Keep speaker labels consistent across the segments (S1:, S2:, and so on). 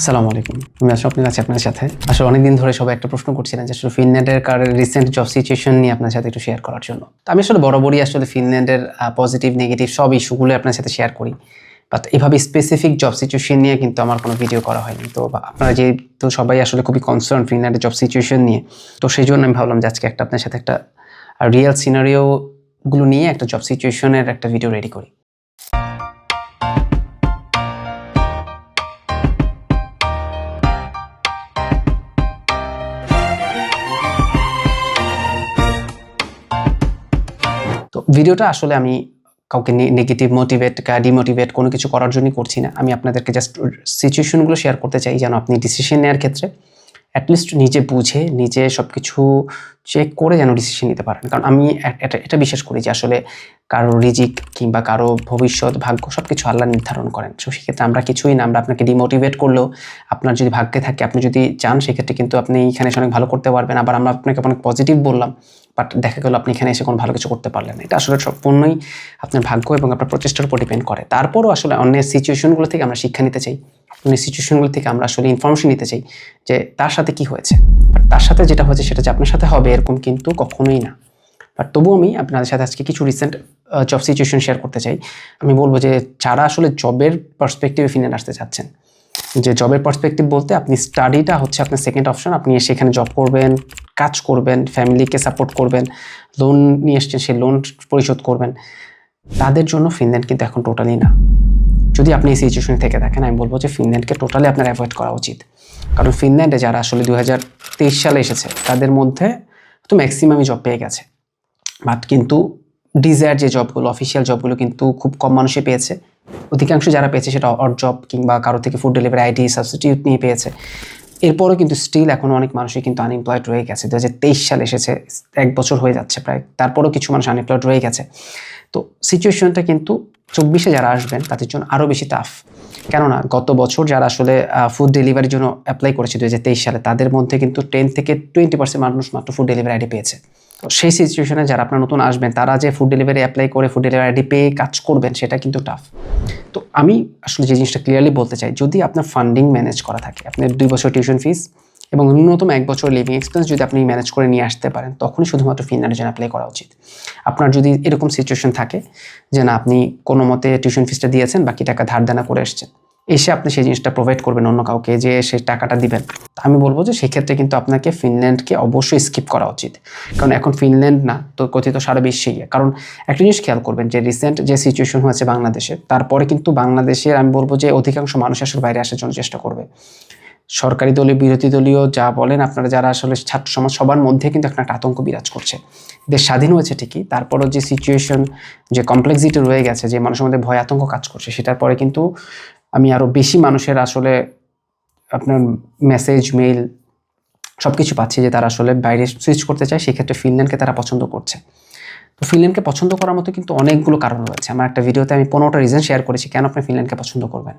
S1: আসসালামু আলাইকুম। আমি আপনার কাছে আপনার সাথে আসলে অনেকদিন ধরে সবাই একটা প্রশ্ন করছিলেন যে আসলে ফিনল্যান্ডের রিসেন্ট জব সিচুয়েশন নিয়ে আপনার সাথে একটু শেয়ার করার জন্য। তো আমি আসলে বরাবরই আসলে ফিনল্যান্ডের পজিটিভ নেগেটিভ সব ইস্যুগুলো আপনার সাথে শেয়ার করি। বাট এভাবে স্পেসিফিক জব সিচুয়েশন নিয়ে কিন্তু আমার কোনো ভিডিও করা হয়নি। তো আপনারা যেহেতু সবাই আসলে খুবই কনসার্ন ফিনল্যান্ডের জব সিচুয়েশন নিয়ে, তো সেই জন্য আমি ভাবলাম যে আজকে আপনার সাথে একটা রিয়েল সিনারিও গুলো নিয়ে একটা জব সিচুয়েশনের একটা ভিডিও রেডি করি। তো ভিডিওটা আসলে আমি কাউকে নেগেটিভ মোটিভেট ডিমোটিভেট কোনো কিছু করার জন্যই করছি না। আমি আপনাদেরকে জাস্ট সিচুয়েশনগুলো শেয়ার করতে চাই যেন আপনি ডিসিশন নেওয়ার ক্ষেত্রে অ্যাটলিস্ট নিজে বুঝে নিজে সব কিছু চেক করে যেন ডিসিশন নিতে পারেন। কারণ আমি এটা বিশ্বাস করি যে আসলে কারো রিজিক কিংবা কারো ভবিষ্যৎ ভাগ্য সব কিছু আল্লাহ নির্ধারণ করেন। সো সেক্ষেত্রে আমরা কিছুই না, আমরা আপনাকে ডিমোটিভেট করলেও আপনার যদি ভাগ্যে থাকে, আপনি যদি চান সেক্ষেত্রে কিন্তু আপনি এখানে এসে অনেক ভালো করতে পারবেন। আবার আমরা আপনাকে অনেক পজিটিভ বললাম, বাট দেখা গেল আপনি এখানে এসে কোনো ভালো কিছু করতে পারলেন না। এটা আসলে সম্পূর্ণই আপনার ভাগ্য এবং আপনার প্রচেষ্টার উপর ডিপেন্ড করে। তারপরও আসলে অন্যের সিচুয়েশনগুলো থেকে আমরা শিক্ষা নিতে চাই, অন্যের সিচুয়েশনগুলো থেকে আমরা আসলে ইনফরমেশন নিতে চাই যে তার সাথে কি হয়েছে। বাট তার সাথে যেটা হয়েছে সেটা যে আপনার সাথে হবে এরকম কিন্তু কখনোই না। বাট তবুও আমি আপনাদের সাথে আজকে কিছু রিসেন্ট জব সিচুয়েশন শেয়ার করতে চাই। আমি বলবো যে যারা আসলে জবের পার্সপেক্টিভে ফিনল্যান্ড আসতে চাচ্ছেন, যে জবের পার্সপেক্টিভ বলতে আপনি স্টাডিটা হচ্ছে আপনার সেকেন্ড অপশন, আপনি সেখানে জব করবেন, কাজ করবেন, ফ্যামিলিকে সাপোর্ট করবেন, লোন নিয়ে এসছেন সেই লোন পরিশোধ করবেন, তাদের জন্য ফিনল্যান্ড কিন্তু এখন টোটালি না। যদি আপনি এই সিচুয়েশনে থেকে থাকেন, আমি বলবো যে ফিনল্যান্ডকে টোটালি আপনার অ্যাভয়েড করা উচিত। কারণ ফিনল্যান্ডে যারা আসলে 2023 সালে এসেছে তাদের মধ্যে তো ম্যাক্সিমামই জব পেয়ে গেছে। বাট কিন্তু ডিজায়ার যে জবগুলো, অফিসিয়াল জবগুলো কিন্তু খুব কম মানুষই পেয়েছে। অধিকাংশ যারা পেয়েছে সেটা অড জব কিংবা কারো থেকে ফুড ডেলিভারি আইডি সাবস্টিটিউট নিয়ে পেয়েছে। এরপরও কিন্তু স্টিল এখন অনেক মানুষই কিন্তু আনএমপ্লয়েড রয়ে গেছে। 2023 সালে এসেছে, 1 বছর হয়ে যাচ্ছে প্রায়, তারপরেও কিছু মানুষ আনএমপ্লয়েড রয়ে গেছে। তো সিচুয়েশনটা কিন্তু 24-এ যারা আসবেন তাদের জন্য আরও বেশি টাফ। কেননা গত বছর যারা আসলে ফুড ডেলিভারির জন্য অ্যাপ্লাই করেছে 2023 সালে, তাদের মধ্যে কিন্তু 10 থেকে 20% মানুষ মাত্র ফুড ডেলিভারি আইডি পেয়েছে। তো সেই সিচুয়েশনে যারা আপনারা নতুন আসবেন, তারা যে ফুড ডেলিভারি অ্যাপ্লাই করে ফুড ডেলিভারি আইডি পেয়ে কাজ করবেন সেটা কিন্তু টাফ। তো আমি আসলে যে জিনিসটা ক্লিয়ারলি বলতে চাই, যদি আপনার ফান্ডিং ম্যানেজ করা থাকে, আপনার 2 বছর টিউশন ফিস এবং ন্যূনতম 1 বছর লিভিং এক্সপেন্স যদি আপনি ম্যানেজ করে নিয়ে আসতে পারেন, তখনই শুধুমাত্র ফিনল্যান্ডের জন্য অ্যাপ্লাই করা উচিত। আপনার যদি এরকম সিচুয়েশন থাকে যে না, আপনি কোনো মতে টিউশন ফিসটা দিয়েছেন, বাকি টাকা ধার দেনা করে এসছেন, এসে আপনি সেই জিনিসটা প্রোভাইড করবেন অন্য কাউকে, যে সেই টাকাটা দিবেন, আমি বলবো যে সেক্ষেত্রে কিন্তু আপনাকে ফিনল্যান্ডকে অবশ্যই স্কিপ করা উচিত। কারণ এখন ফিনল্যান্ড না তো কথিত সারা বিশ্বেই। কারণ একটা জিনিস খেয়াল করবেন যে রিসেন্ট যে সিচুয়েশন হয়েছে বাংলাদেশে, তারপরে কিন্তু বাংলাদেশের আমি বলবো যে অধিকাংশ মানুষ আসলে বাইরে আসার জন্য চেষ্টা করবে। সরকারি দলীয় বিরোধী দলীয় যা বলেন, আপনারা যারা আসলে ছাত্র সমাজ, সবার মধ্যে কিন্তু একটা আতঙ্ক বিরাজ করছে। দেশ স্বাধীন হয়েছে ঠিকই, তারপরও যে সিচুয়েশন, যে কমপ্লেক্সিটি রয়ে গেছে, যে মানুষের মধ্যে ভয় আতঙ্ক কাজ করছে, সেটার পরে কিন্তু আমি আরও বেশি মানুষের আসলে আপনার মেসেজ, মেইল সব কিছু পাচ্ছি যে তারা আসলে বাইরে সুইচ করতে চায়। সেক্ষেত্রে ফিনল্যান্ডকে তারা পছন্দ করছে। তো ফিনল্যান্ডকে পছন্দ করার মতো কিন্তু অনেকগুলো কারণ রয়েছে। আমার একটা ভিডিওতে আমি 15টা রিজন শেয়ার করেছি কেন আপনি ফিনল্যান্ডকে পছন্দ করবেন।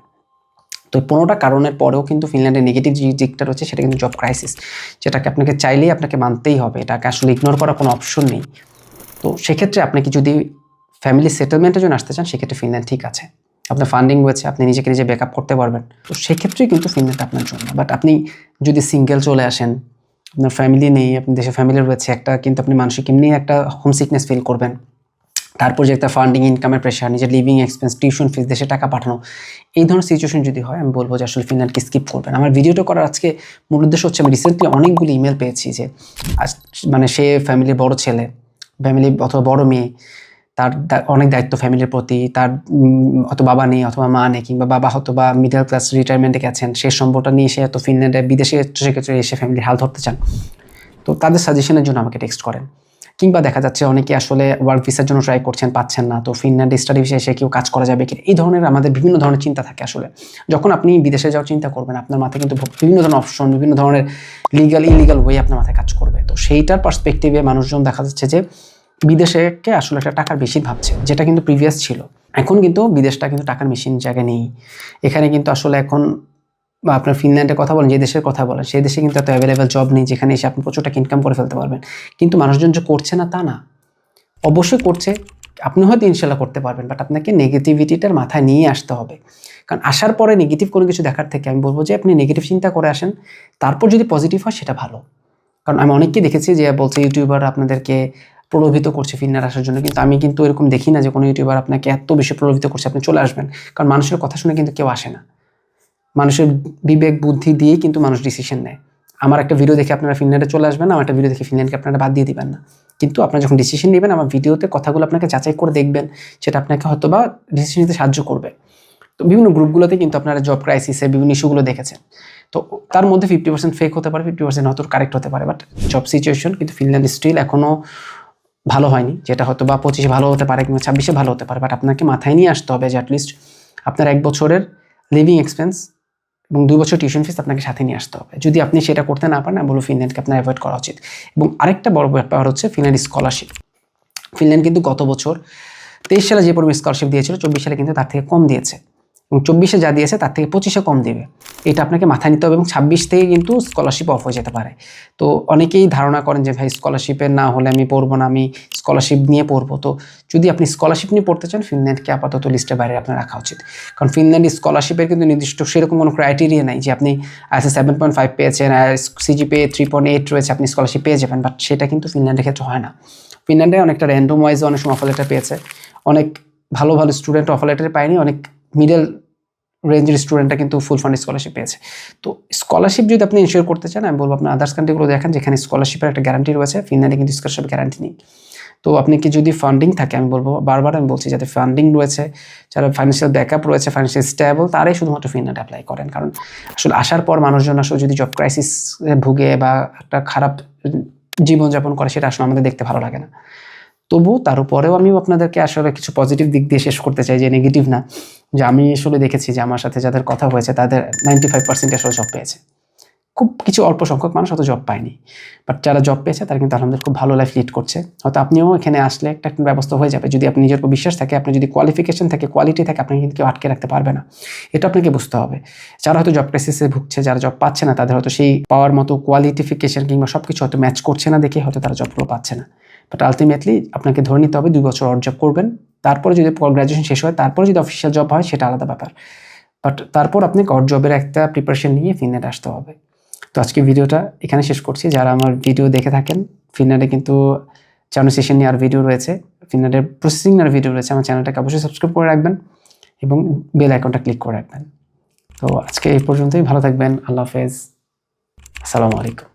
S1: তো 15টা কারণের পরেও কিন্তু ফিনল্যান্ডের নেগেটিভ যে দিকটা রয়েছে সেটা কিন্তু জব ক্রাইসিস, যেটাকে আপনাকে চাইলেই আপনাকে মানতেই হবে, এটাকে আসলে ইগনোর করার কোনো অপশন নেই। তো সেক্ষেত্রে আপনি কি যদি ফ্যামিলি সেটেলমেন্টের জন্য আসতে চান, সেক্ষেত্রে ফিনল্যান্ড ঠিক আছে। আপনার ফান্ডিং রয়েছে, আপনি নিজেকে নিজে ব্যাকআপ করতে পারবেন, তো সেক্ষেত্রেই কিন্তু ফিনল্যান্ড আপনার জন্য। বাট আপনি যদি সিঙ্গেল চলে আসেন, আপনার ফ্যামিলি নেই, আপনি দেশে ফ্যামিলি রয়েছে একটা, কিন্তু আপনি মানসিক এমনি একটা হোম সিকনেস ফিল করবেন। তারপর যে একটা ফান্ডিং, ইনকামের প্রেশার, নিজের লিভিং এক্সপেন্স, টিউশন ফিস, দেশে টাকা পাঠানো, এই ধরনের সিচুয়েশন যদি হয়, আমি বলবো যে আসলে ফিনল্যান্ডকে স্কিপ করবেন। আমার ভিডিওটা করার আজকে মূল উদ্দেশ্য হচ্ছে, আমি রিসেন্টলি অনেকগুলো ইমেল পেয়েছি যে মানে সে ফ্যামিলির বড় ছেলে, ফ্যামিলি অথবা বড় মেয়ে, তার অনেক দায়িত্ব ফ্যামিলির প্রতি, তার হয়তো বাবা নেই অথবা মা নেই, কিংবা বাবা হয়তো বা মিডল ক্লাস রিটায়ারমেন্টে গেছেন, সেই সম্পদটা নিয়ে সে এত ফিনল্যান্ডে বিদেশে সেক্ষেত্রে এসে ফ্যামিলির হাল ধরতে চান। তো তাদের সাজেশনের জন্য আমাকে টেক্সট করেন। কিংবা দেখা যাচ্ছে অনেকে আসলে ওয়ার্ক ভিসার জন্য ট্রাই করছেন, পাচ্ছেন না, তো ফিনল্যান্ডে স্টাডি ভিসা এসে কেউ কাজ করা যাবে কি, এই ধরনের আমাদের বিভিন্ন ধরনের চিন্তা থাকে। আসলে যখন আপনি বিদেশে যাওয়ার চিন্তা করবেন, আপনার মাথায় কিন্তু বিভিন্ন ধরনের অপশন, বিভিন্ন ধরনের লিগাল ইলিগাল ওয়ে আপনার মাথায় কাজ করবে। তো সেইটার পার্সপেক্টিভে মানুষজন দেখা যাচ্ছে যে বিদেশকে আসলে একটা টাকার বেশি ভাবছে, যেটা কিন্তু প্রিভিয়াস ছিল। এখন কিন্তু বিদেশটা কিন্তু টাকার মেশিন জায়গায় নেই। এখানে কিন্তু আসলে এখন বা আপনার ফিনল্যান্ডের কথা বলেন, যে দেশের কথা বলেন, সেই দেশে কিন্তু এত অ্যাভেলেবেল জব নেই যেখানে এসে আপনি প্রচুর টাকা ইনকাম করে ফেলতে পারবেন। কিন্তু মানুষজন যে করছে না তা না, অবশ্যই করছে। আপনি হয়তো ইনশাল্লাহ করতে পারবেন, বাট আপনাকে নেগেটিভিটিটার মাথায় নিয়ে আসতে হবে। কারণ আসার পরে নেগেটিভ কোনো কিছু দেখার থেকে আমি বলবো যে আপনি নেগেটিভ চিন্তা করে আসেন, তারপর যদি পজিটিভ হয় সেটা ভালো। কারণ আমি অনেককে দেখেছি যে বলছে ইউটিউবার আপনাদেরকে প্রলোভিত করছে ফিনল্যান্ড আসার জন্য, কিন্তু আমি কিন্তু এরকম দেখি না যে কোনো ইউটিউবার আপনাকে এত বেশি প্রলোভিত করছে আপনি চলে আসবেন। কারণ মানুষের কথা শুনে কিন্তু কেউ আসে না, মানুষের বিবেক বুদ্ধি দিয়েই কিন্তু মানুষ ডিসিশন নেয়। আমার একটা ভিডিও দেখে আপনারা ফিনল্যান্ডে চলে আসবেন না, আমার একটা ভিডিও দেখে ফিনল্যান্ডকে আপনারা বাদ দিয়ে দিবেন না। কিন্তু আপনারা যখন ডিসিশন নেবেন আমার ভিডিওতে কথাগুলো আপনাকে যাচাই করে দেখবেন, সেটা আপনাকে হয়তো বা ডিসিশন নিতে সাহায্য করবে। তো বিভিন্ন গ্রুপগুলোতে কিন্তু আপনারা জব ক্রাইসিসে বিভিন্ন ইস্যুগুলো দেখেছেন, তো তার মধ্যে 50% ফেক হতে পারে, 50% হয়তো কারেক্ট হতে পারে, বাট জব সিচুয়েশন কিন্তু ফিনল্যান্ড স্টিল এখনও ভালো হয়নি, যেটা হয়তো বা 25-এ ভালো হতে পারে কিংবা 26-এ ভালো হতে পারে। বাট আপনাকে মাথায় নিয়ে আসতে হবে যে অ্যাটলিস্ট আপনার 1 বছরের লিভিং এক্সপেন্স এবং 2 বছর টিউশন ফিস আপনাকে সাথে নিয়ে আসতে হবে। যদি আপনি সেটা করতে না পারেন, আমি বলবো ফিনল্যান্ডকে আপনার অ্যাভয়েড করা উচিত। এবং আরেকটা বড় ব্যাপার হচ্ছে ফিনল্যান্ড স্কলারশিপ। ফিনল্যান্ড কিন্তু গত বছর 23 সালে যে পরিমাণ স্কলারশিপ দিয়েছিল 24 সালে কিন্তু তার থেকে কম দিয়েছে, এবং 24-এ যা দিয়েছে তার থেকে 25-এ কম দেবে। এটা আপনাকে মাথায় নিতে হবে, এবং 26 থেকে কিন্তু স্কলারশিপ অফ হয়ে যেতে পারে। তো অনেকেই ধারণা করেন যে ভাই স্কলারশিপের না হলে আমি পড়বো না, আমি স্কলারশিপ নিয়ে পড়বো। তো যদি আপনি স্কলারশিপ নিয়ে পড়তে চান, ফিনল্যান্ডকে আপাতত লিস্টের বাইরে আপনার রাখা উচিত। কারণ ফিনল্যান্ড স্কলারশিপের কিন্তু নির্দিষ্ট সেরকম কোনো ক্রাইটেরিয়া নাই যে আপনি আইএসএ 7.5 পেয়েছেন, সিজিপিএ 3.8 রয়েছে, আপনি স্কলারশিপ পেয়ে যাবেন। বাট সেটা কিন্তু ফিনল্যান্ডের ক্ষেত্রে হয় না। ফিনল্যান্ডে অনেকটা র্যান্ডম ওয়াইজ অনেক সময় অফার লেটার পেয়েছে, অনেক ভালো ভালো স্টুডেন্ট অফার লেটারে পায়নি, অনেক মিডল রেঞ্জের স্টুডেন্টরা কিন্তু ফুল ফান্ড স্কলারশিপ পেয়েছে। তো স্কলারশিপ যদি আপনি ইনশিওর করতে চান, আমি বলবো আপনার আদার্স কান্ট্রিগুলো দেখেন যেখানে স্কলারশিপের একটা গ্যারান্টি রয়েছে। ফিনল্যান্ডে কিন্তু স্কলারশিপ গ্যারান্টি নেই। তো আপনি কি যদি ফান্ডিং থাকে, আমি বলবো বারবার আমি বলছি যাদের ফান্ডিং রয়েছে, যারা ফাইন্যান্সিয়াল ব্যাকআপ রয়েছে, ফাইন্যান্সিয়াল স্টেবল, তারাই শুধুমাত্র ফিনল্যান্ড অ্যাপ্লাই করেন। কারণ আসলে আসার পর মানুষজন আসলে যদি জব ক্রাইসিস ভুগে বা একটা খারাপ জীবনযাপন করে, সেটা আসলে আমাদের দেখতে ভালো লাগে না। তবু তার উপরেও আমিও আপনাদেরকে আসলে কিছু পজিটিভ দিক দিয়ে শেষ করতে চাই, যে নেগেটিভ না। যে আমি আসলে দেখেছি যে আমার সাথে যাদের কথা হয়েছে তাদের 95% আসলে জব পেয়েছে। খুব কিছু অল্প সংখ্যক মানুষ হয়তো জব পায়নি, বাট যারা জব পেয়েছে তারা কিন্তু আলহামদুলিল্লাহ খুব ভালো লাইফ লিড করছে। হয়তো আপনিও এখানে আসলে একটা ব্যবস্থা হয়ে যাবে, যদি আপনি নিজের উপর বিশ্বাস থাকে, আপনার যদি কোয়ালিফিকেশন থাকে, কোয়ালিটি থাকে, আপনাকে কিন্তু কেউ আটকে রাখতে পারবে না। এটা আপনাকে বুঝতে হবে। যারা হয়তো জব ক্রাইসিসে ভুগছে, যারা জব পাচ্ছে না, তাদের হয়তো সেই পাওয়ার মতো কোয়ালিফিকেশন কিংবা সব কিছু হয়তো ম্যাচ করছে না দেখে হয়তো তারা জবগুলো পাচ্ছে না। বাট আলটিমেটলি আপনাকে ধরে নিতে হবে 2 বছর অড জব করবেন, তারপরে যদি গ্র্যাজুয়েশন শেষ হয়, তারপরে যদি অফিসিয়াল জব হয় সেটা আলাদা ব্যাপার। বাট তারপর আপনি অড জবের একটা প্রিপারেশন নিয়ে ফিনল্যান্ড আসতে হবে। তো আজকে ভিডিওটা এখানে শেষ করছি। যারা আমার ভিডিও দেখে থাকেন, ফিনল্যান্ডে কিন্তু ট্রানজিশন নেওয়ার ভিডিও রয়েছে, ফিনল্যান্ডের প্রসেসিং নেওয়ার ভিডিও রয়েছে। আমার চ্যানেলটাকে অবশ্যই সাবস্ক্রাইব করে রাখবেন এবং বেল আইকনটা ক্লিক করে রাখবেন। তো আজকে এই পর্যন্তই, ভালো থাকবেন, আল্লাহ হাফেজ, আসসালামু আলাইকুম।